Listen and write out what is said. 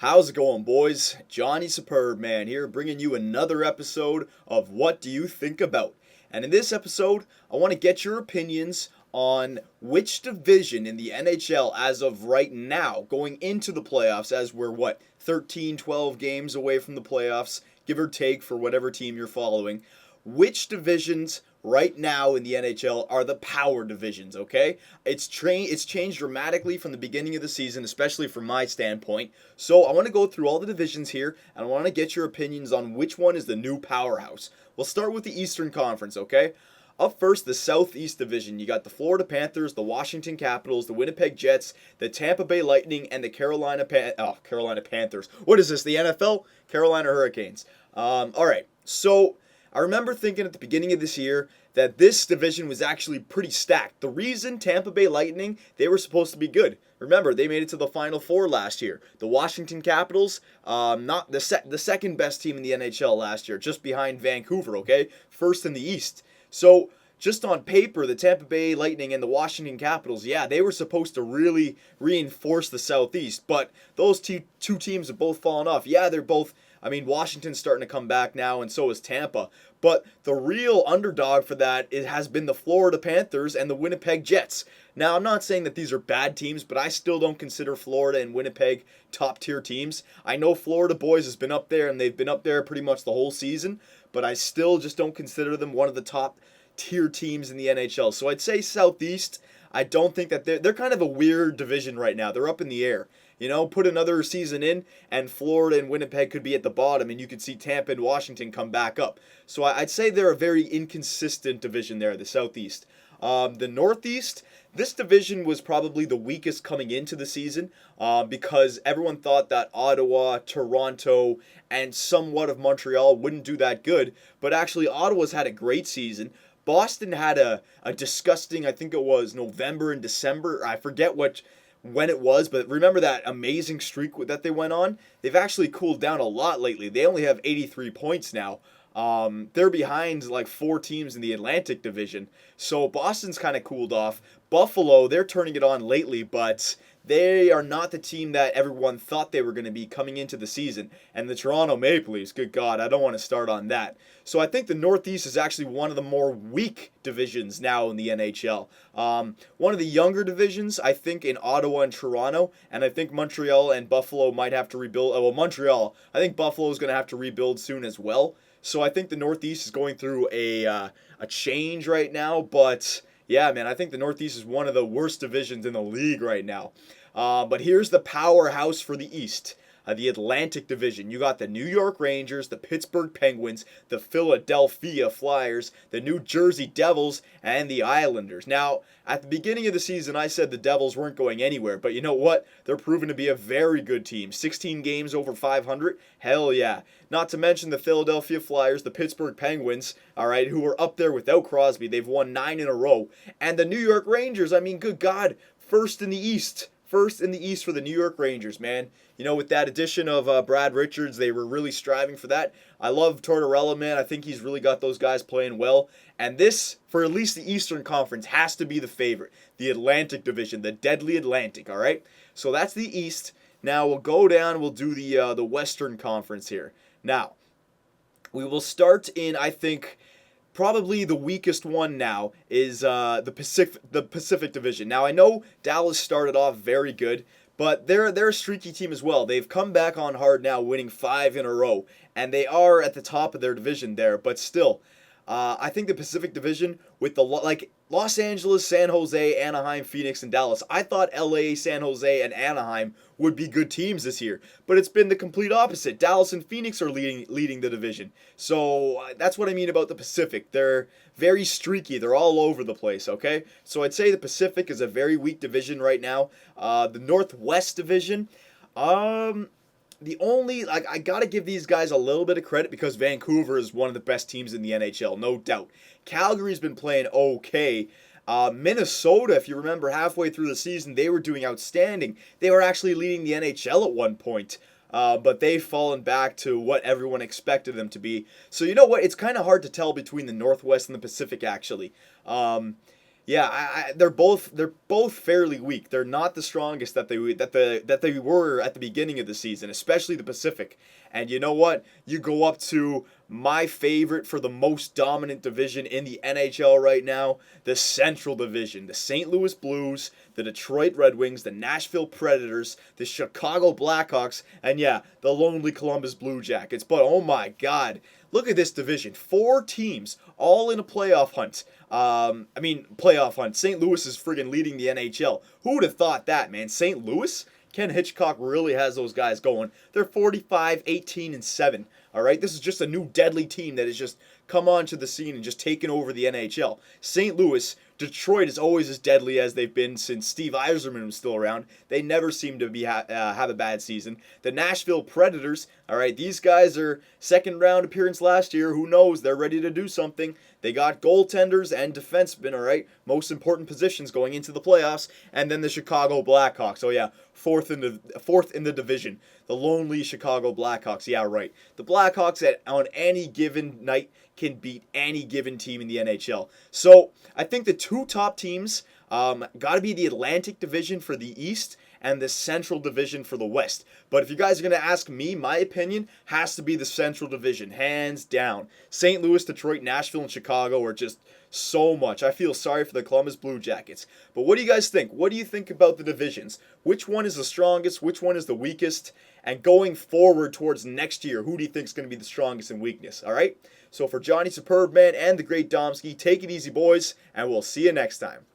How's it going, boys? Johnny Superb Man here, bringing you another episode of What Do You Think About? And in this episode, I want to get your opinions on which division in the NHL as of right now, going into the playoffs, as we're 13, 12 games away from the playoffs, give or take for whatever team you're following. Which divisions right now in the NHL are the power divisions, okay? It's changed dramatically from the beginning of the season, especially from my standpoint. So I want to go through all the divisions here, and I want to get your opinions on which one is the new powerhouse. We'll start with the Eastern Conference, okay? Up first, the Southeast Division. You got the Florida Panthers, the Washington Capitals, the Winnipeg Jets, the Tampa Bay Lightning, and the Carolina Panthers. What is this, the NFL? Carolina Hurricanes. All right, so I remember thinking at the beginning of this year that this division was actually pretty stacked. The reason Tampa Bay Lightning, they were supposed to be good. Remember, they made it to the Final Four last year. The Washington Capitals, not the second best team in the NHL last year, just behind Vancouver, okay? First in the East. So, just on paper, the Tampa Bay Lightning and the Washington Capitals, yeah, they were supposed to really reinforce the Southeast, but those two teams have both fallen off. Yeah, they're both, Washington's starting to come back now, and so is Tampa. But the real underdog for that has been the Florida Panthers and the Winnipeg Jets. Now, I'm not saying that these are bad teams, but I still don't consider Florida and Winnipeg top-tier teams. I know Florida boys has been up there, and they've been up there pretty much the whole season, but I still just don't consider them one of the top-tier teams in the NHL. So I'd say Southeast. I don't think that they're kind of a weird division right now. They're up in the air. You know, put another season in, and Florida and Winnipeg could be at the bottom, and you could see Tampa and Washington come back up. So I'd say they're a very inconsistent division there, the Southeast. The Northeast, this division was probably the weakest coming into the season because everyone thought that Ottawa, Toronto, and somewhat of Montreal wouldn't do that good. But actually, Ottawa's had a great season. Boston had a disgusting, I think it was November and December. I forget when it was, but remember that amazing streak that they went on? They've actually cooled down a lot lately. They only have 83 points now. They're behind like 4 teams in the Atlantic Division. So Boston's kind of cooled off. Buffalo, they're turning it on lately, but they are not the team that everyone thought they were going to be coming into the season. And the Toronto Maple Leafs, good God, I don't want to start on that. So I think the Northeast is actually one of the more weak divisions now in the NHL. One of the younger divisions, I think, in Ottawa and Toronto, and I think Montreal and Buffalo might have to rebuild. Well, Montreal, I think Buffalo is going to have to rebuild soon as well. So I think the Northeast is going through a change right now, but yeah, man, I think the Northeast is one of the worst divisions in the league right now. But here's the powerhouse for the East. The Atlantic Division. You got the New York Rangers, the Pittsburgh Penguins, the Philadelphia Flyers, the New Jersey Devils, and the Islanders. Now, at the beginning of the season, I said the Devils weren't going anywhere, but you know what? They're proven to be a very good team. 16 games over 500? Hell yeah. Not to mention the Philadelphia Flyers, the Pittsburgh Penguins, all right, who are up there without Crosby. They've won 9 in a row. And the New York Rangers, good God, first in the East. First in the East for the New York Rangers, man. You know, with that addition of Brad Richards, they were really striving for that. I love Tortorella, man. I think he's really got those guys playing well. And this, for at least the Eastern Conference, has to be the favorite. The Atlantic Division, the deadly Atlantic, all right? So that's the East. Now we'll go down, we'll do the Western Conference here. Now, we will start in, I think, probably the weakest one now is the Pacific Division. Now, I know Dallas started off very good, but they're a streaky team as well. They've come back on hard now, winning 5 in a row, and they are at the top of their division there. But still, I think the Pacific Division with the Los Angeles, San Jose, Anaheim, Phoenix, and Dallas. I thought LA, San Jose, and Anaheim would be good teams this year, but it's been the complete opposite. Dallas and Phoenix are leading the division. So that's what I mean about the Pacific. They're very streaky. They're all over the place, okay? So I'd say the Pacific is a very weak division right now. The Northwest Division, the only, I gotta give these guys a little bit of credit because Vancouver is one of the best teams in the NHL, no doubt. Calgary's been playing okay. Minnesota, if you remember, halfway through the season, they were doing outstanding. They were actually leading the NHL at one point. But they've fallen back to what everyone expected them to be. So you know what? It's kind of hard to tell between the Northwest and the Pacific, actually. Yeah, they're both fairly weak. They're not the strongest that they were at the beginning of the season, especially the Pacific. And you know what? You go up to my favorite for the most dominant division in the NHL right now, the Central Division. The St. Louis Blues, the Detroit Red Wings, the Nashville Predators, the Chicago Blackhawks, and yeah, the lonely Columbus Blue Jackets. But oh my God, look at this division. Four teams all in a playoff hunt. Playoff hunt. St. Louis is friggin' leading the NHL. Who would have thought that, man? St. Louis? Ken Hitchcock really has those guys going. They're 45, 18, and 7. All right, this is just a new deadly team that has just come onto the scene and just taken over the NHL. St. Louis, Detroit is always as deadly as they've been since Steve Yzerman was still around. They never seem to have a bad season. The Nashville Predators, all right, these guys are second round appearance last year. Who knows? They're ready to do something. They got goaltenders and defensemen, all right, most important positions going into the playoffs. And then the Chicago Blackhawks. Oh yeah, fourth in the division. The lonely Chicago Blackhawks. Yeah, right. The Blackhawks on any given night can beat any given team in the NHL. So I think the two top teams got to be the Atlantic Division for the East and the Central Division for the West. But if you guys are going to ask me, my opinion has to be the Central Division, hands down. St. Louis, Detroit, Nashville, and Chicago are just so much. I feel sorry for the Columbus Blue Jackets. But what do you guys think? What do you think about the divisions? Which one is the strongest? Which one is the weakest? And going forward towards next year, who do you think is going to be the strongest and weakness? All right? So for Johnny Superb Man and the Great Domsky, take it easy, boys, and we'll see you next time.